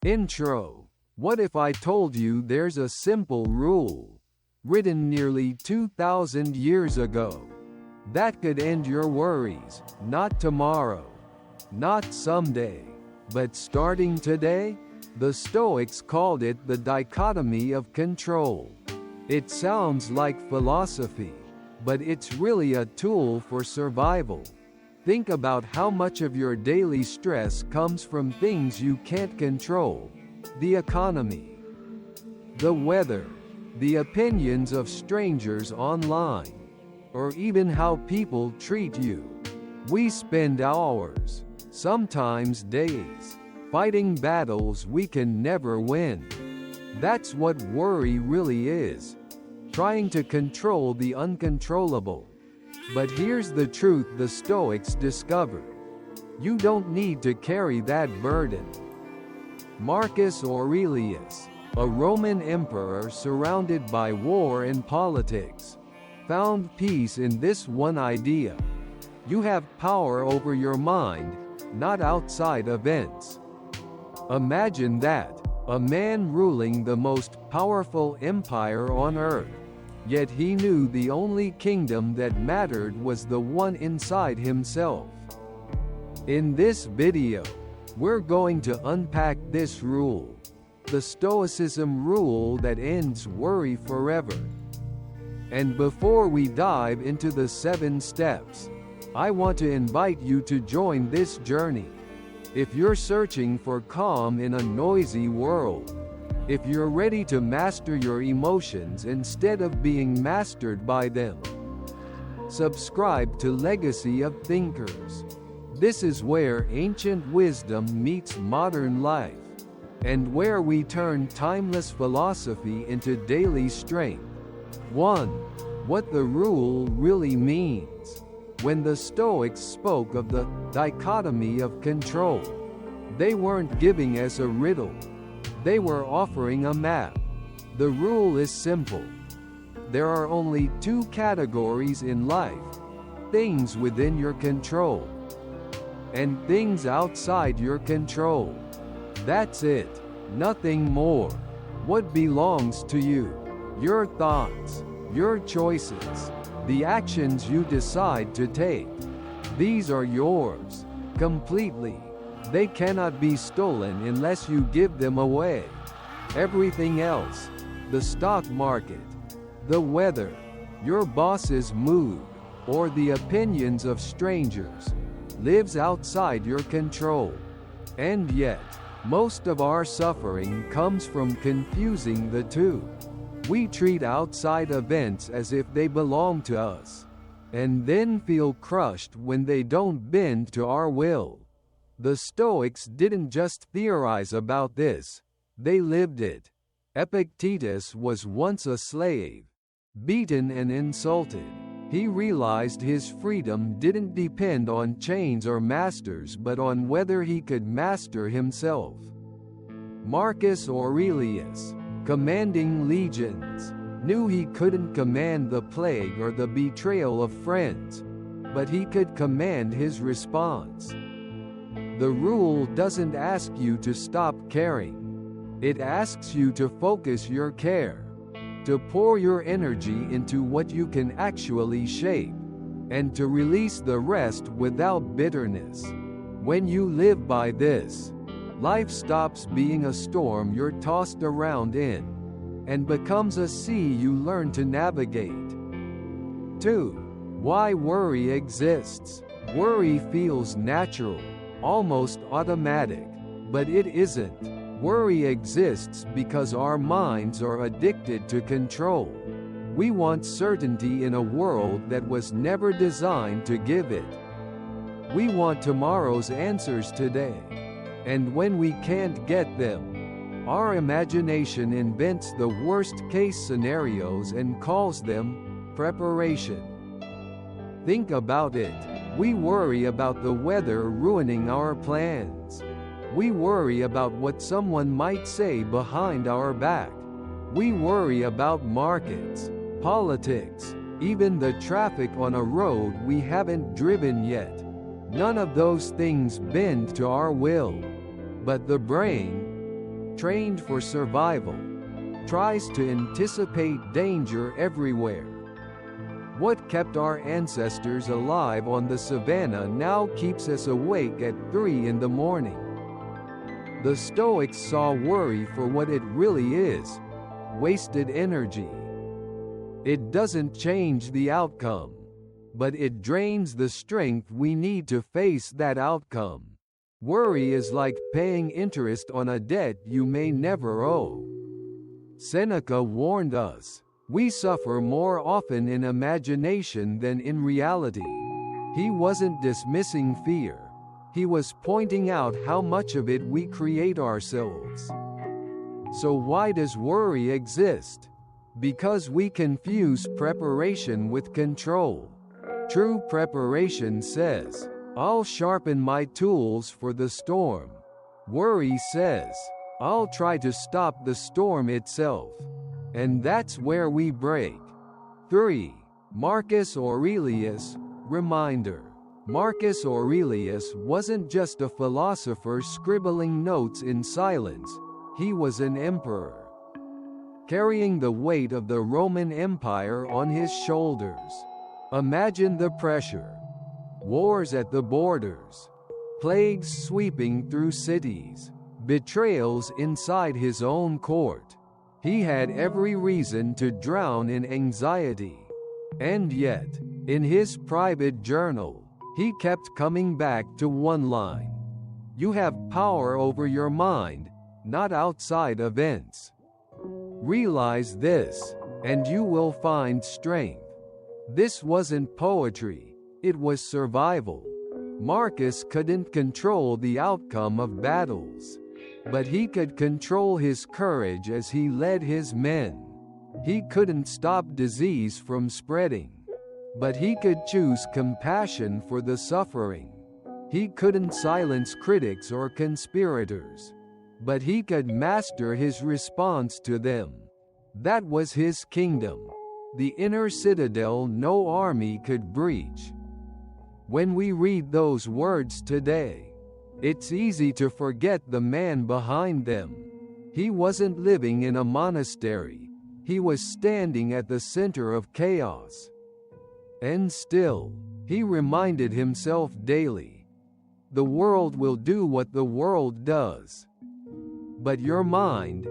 Intro. What if I told you there's a simple rule, written nearly 2,000 years ago, that could end your worries, not tomorrow, not someday, but starting today? The Stoics called it the dichotomy of control. It sounds like philosophy, but it's really a tool for survival. Think about how much of your daily stress comes from things you can't control: the economy, the weather, the opinions of strangers online, or even how people treat you. We spend hours, sometimes days, fighting battles we can never win. That's what worry really is, trying to control the uncontrollable. But here's the truth the Stoics discovered: you don't need to carry that burden. Marcus Aurelius, a Roman emperor surrounded by war and politics, found peace in this one idea: you have power over your mind, not outside events. Imagine that, a man ruling the most powerful empire on earth. Yet he knew the only kingdom that mattered was the one inside himself. In this video, we're going to unpack this rule, the Stoicism rule that ends worry forever. And before we dive into the 7 steps, I want to invite you to join this journey. If you're searching for calm in a noisy world, if you're ready to master your emotions instead of being mastered by them, subscribe to Legacy of Thinkers. This is where ancient wisdom meets modern life, and where we turn timeless philosophy into daily strength. 1. What the rule really means. When the Stoics spoke of the dichotomy of control, they weren't giving us a riddle. They were offering a map. The rule is simple. There are only 2 categories in life: things within your control and things outside your control. That's it. Nothing more. What belongs to you? Your thoughts, your choices, the actions you decide to take. These are yours, completely. They cannot be stolen unless you give them away. Everything else, the stock market, the weather, your boss's mood, or the opinions of strangers, lives outside your control. And yet, most of our suffering comes from confusing the two. We treat outside events as if they belong to us, and then feel crushed when they don't bend to our will. The Stoics didn't just theorize about this, they lived it. Epictetus was once a slave, beaten and insulted. He realized his freedom didn't depend on chains or masters but on whether he could master himself. Marcus Aurelius, commanding legions, knew he couldn't command the plague or the betrayal of friends, but he could command his response. The rule doesn't ask you to stop caring. It asks you to focus your care, to pour your energy into what you can actually shape, and to release the rest without bitterness. When you live by this, life stops being a storm you're tossed around in, and becomes a sea you learn to navigate. 2. Why worry exists. Worry feels natural, almost automatic, but it isn't. Worry exists because our minds are addicted to control. We want certainty in a world that was never designed to give it. We want tomorrow's answers today. And when we can't get them, our imagination invents the worst-case scenarios and calls them preparation. Think about it. We worry about the weather ruining our plans. We worry about what someone might say behind our back. We worry about markets, politics, even the traffic on a road we haven't driven yet. None of those things bend to our will. But the brain, trained for survival, tries to anticipate danger everywhere. What kept our ancestors alive on the savannah now keeps us awake at 3 in the morning. The Stoics saw worry for what it really is: wasted energy. It doesn't change the outcome, but it drains the strength we need to face that outcome. Worry is like paying interest on a debt you may never owe. Seneca warned us, we suffer more often in imagination than in reality. He wasn't dismissing fear. He was pointing out how much of it we create ourselves. So why does worry exist? Because we confuse preparation with control. True preparation says, I'll sharpen my tools for the storm. Worry says, I'll try to stop the storm itself. And that's where we break. 3. Marcus Aurelius. Reminder. Marcus Aurelius wasn't just a philosopher scribbling notes in silence. He was an emperor, carrying the weight of the Roman Empire on his shoulders. Imagine the pressure. Wars at the borders, plagues sweeping through cities, betrayals inside his own court. He had every reason to drown in anxiety. And yet, in his private journal, he kept coming back to one line: "You have power over your mind, not outside events. Realize this, and you will find strength." This wasn't poetry. It was survival. Marcus couldn't control the outcome of battles, but he could control his courage as he led his men. He couldn't stop disease from spreading, but he could choose compassion for the suffering. He couldn't silence critics or conspirators, but he could master his response to them. That was his kingdom, the inner citadel no army could breach. When we read those words today, it's easy to forget the man behind them. He wasn't living in a monastery. He was standing at the center of chaos. And still, he reminded himself daily, the world will do what the world does. But your mind,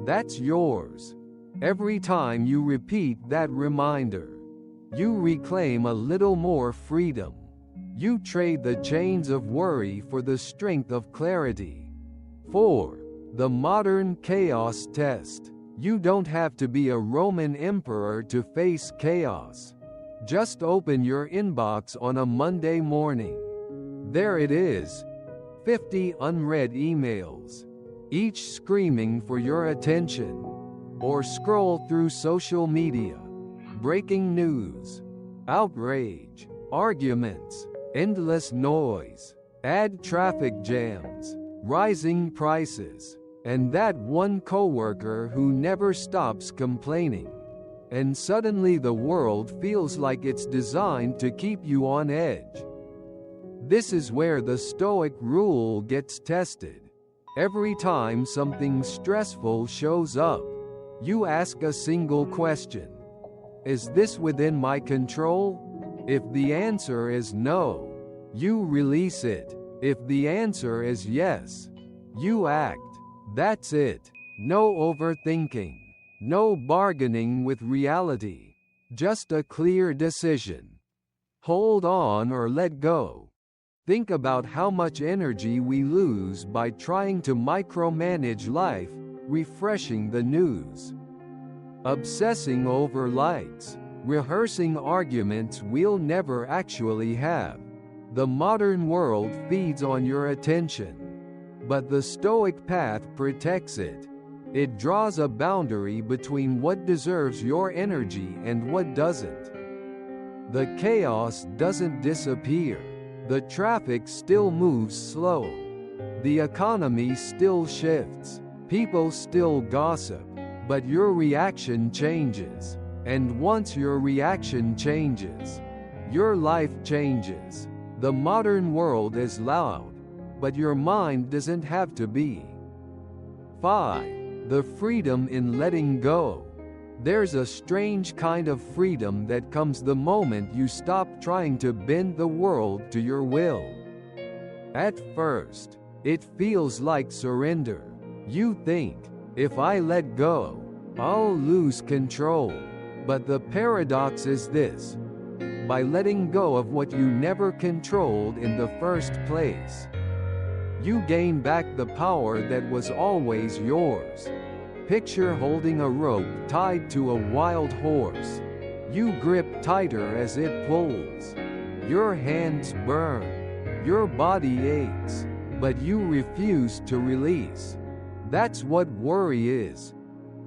that's yours. Every time you repeat that reminder, you reclaim a little more freedom. You trade the chains of worry for the strength of clarity. 4. The modern chaos test. You don't have to be a Roman emperor to face chaos. Just open your inbox on a Monday morning. There it is. 50 unread emails, each screaming for your attention. Or scroll through social media. Breaking news, outrage, arguments, endless noise, add traffic jams, rising prices, and that one coworker who never stops complaining. And suddenly the world feels like it's designed to keep you on edge. This is where the Stoic rule gets tested. Every time something stressful shows up, you ask a single question: is this within my control? If the answer is no, you release it. If the answer is yes, you act. That's it. No overthinking. No bargaining with reality. Just a clear decision. Hold on or let go. Think about how much energy we lose by trying to micromanage life, refreshing the news, obsessing over likes, rehearsing arguments we'll never actually have. The modern world feeds on your attention, but the Stoic path protects it. It draws a boundary between what deserves your energy and what doesn't. The chaos doesn't disappear. The traffic still moves slow. The economy still shifts. People still gossip. But your reaction changes. And once your reaction changes, your life changes. The modern world is loud, but your mind doesn't have to be. 5. The freedom in letting go. There's a strange kind of freedom that comes the moment you stop trying to bend the world to your will. At first, it feels like surrender. You think, if I let go, I'll lose control. But the paradox is this: by letting go of what you never controlled in the first place, you gain back the power that was always yours. Picture holding a rope tied to a wild horse. You grip tighter as it pulls. Your hands burn. Your body aches. But you refuse to release. That's what worry is.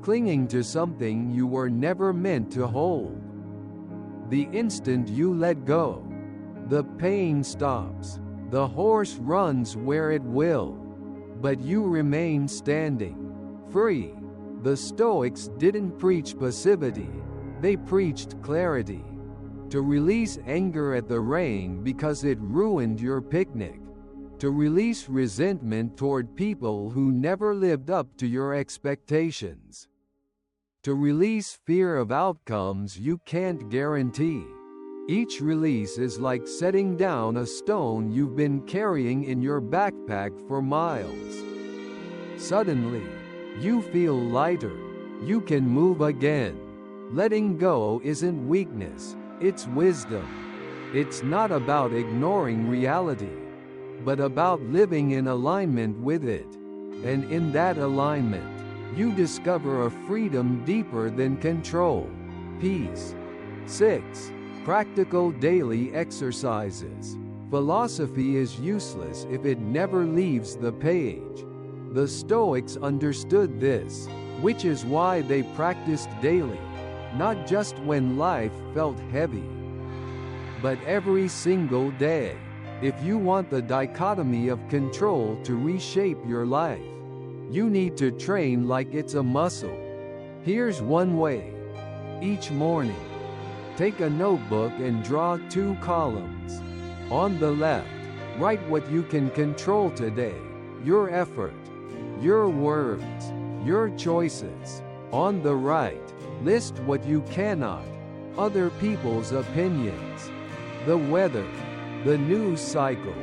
Clinging to something you were never meant to hold. The instant you let go, the pain stops. The horse runs where it will. But you remain standing, free. The Stoics didn't preach passivity, they preached clarity. To release anger at the rain because it ruined your picnic. To release resentment toward people who never lived up to your expectations. To release fear of outcomes you can't guarantee. Each release is like setting down a stone you've been carrying in your backpack for miles. Suddenly, you feel lighter. You can move again. Letting go isn't weakness, it's wisdom. It's not about ignoring reality, but about living in alignment with it. And in that alignment, you discover a freedom deeper than control. Peace. 6. Practical daily exercises. Philosophy is useless if it never leaves the page. The Stoics understood this, which is why they practiced daily, not just when life felt heavy, but every single day. If you want the dichotomy of control to reshape your life, you need to train like it's a muscle. Here's one way. Each morning, take a notebook and draw 2 columns. On the left, write what you can control today, your effort, your words, your choices. On the right, list what you cannot, other people's opinions, the weather, the news cycle.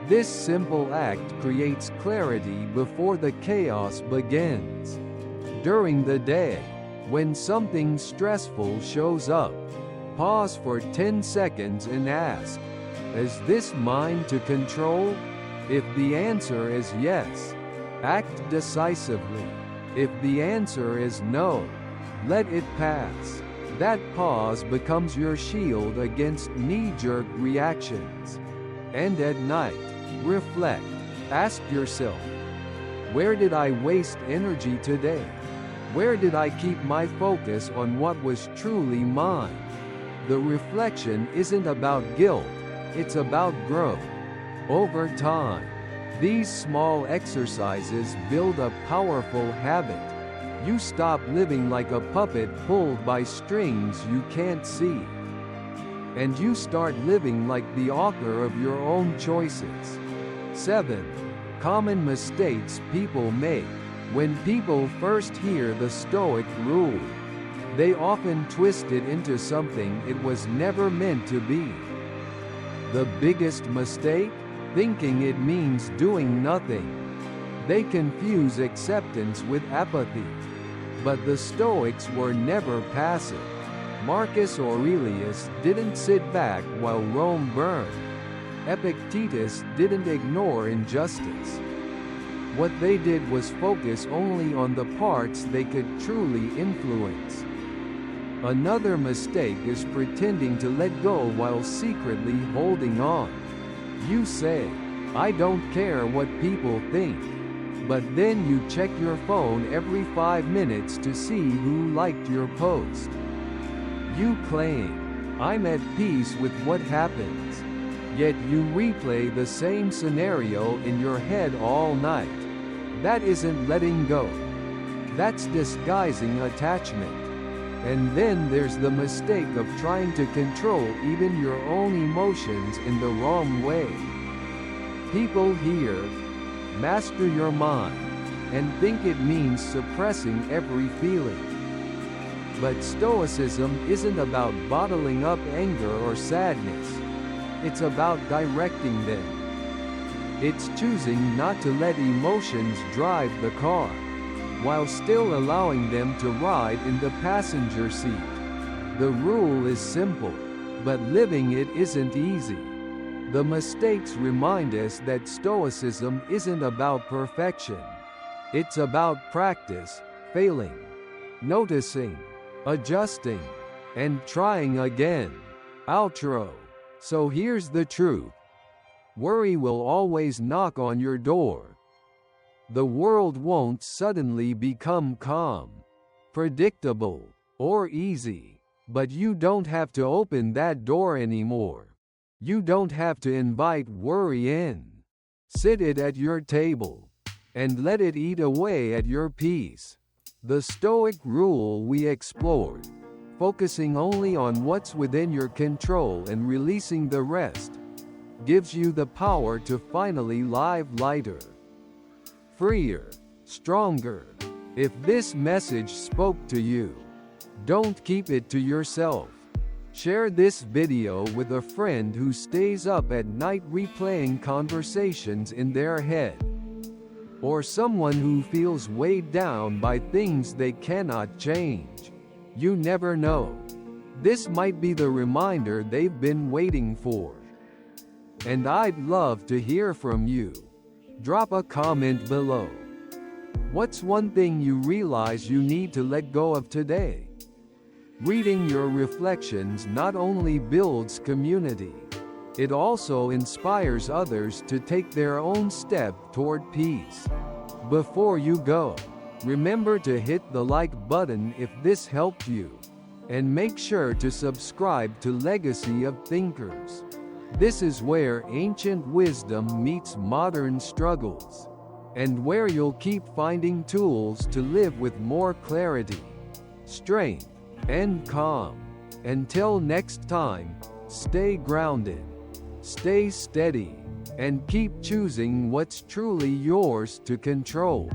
This simple act creates clarity before the chaos begins. During the day, when something stressful shows up, pause for 10 seconds and ask, is this mine to control? If the answer is yes, act decisively. If the answer is no, let it pass. That pause becomes your shield against knee-jerk reactions. And at night, reflect. Ask yourself, where did I waste energy today? Where did I keep my focus on what was truly mine? The reflection isn't about guilt, it's about growth. Over time, these small exercises build a powerful habit. You stop living like a puppet pulled by strings you can't see. And you start living like the author of your own choices. 7. Common mistakes people make. When people first hear the Stoic rule, they often twist it into something it was never meant to be. The biggest mistake? Thinking it means doing nothing. They confuse acceptance with apathy. But the Stoics were never passive. Marcus Aurelius didn't sit back while Rome burned. Epictetus didn't ignore injustice. What they did was focus only on the parts they could truly influence. Another mistake is pretending to let go while secretly holding on. You say, I don't care what people think. But then you check your phone every 5 minutes to see who liked your post. You claim, I'm at peace with what happens. Yet you replay the same scenario in your head all night. That isn't letting go. That's disguising attachment. And then there's the mistake of trying to control even your own emotions in the wrong way. People hear, master your mind, and think it means suppressing every feeling. But Stoicism isn't about bottling up anger or sadness. It's about directing them. It's choosing not to let emotions drive the car, while still allowing them to ride in the passenger seat. The rule is simple, but living it isn't easy. The mistakes remind us that Stoicism isn't about perfection. It's about practice, failing, noticing, adjusting, and trying again. Outro. So here's the truth. Worry will always knock on your door. The world won't suddenly become calm, predictable, or easy, but you don't have to open that door anymore. You don't have to invite worry in. Sit it at your table, and let it eat away at your peace. The Stoic rule we explored, focusing only on what's within your control and releasing the rest, gives you the power to finally live lighter, freer, stronger. If this message spoke to you, don't keep it to yourself. Share this video with a friend who stays up at night replaying conversations in their head, or someone who feels weighed down by things they cannot change. You never know. This might be the reminder they've been waiting for. And I'd love to hear from you. Drop a comment below. What's one thing you realize you need to let go of today? Reading your reflections not only builds community, it also inspires others to take their own step toward peace. Before you go, remember to hit the like button if this helped you, and make sure to subscribe to Legacy of Thinkers. This is where ancient wisdom meets modern struggles, and where you'll keep finding tools to live with more clarity, strength, and calm. Until next time, stay grounded, stay steady, and keep choosing what's truly yours to control.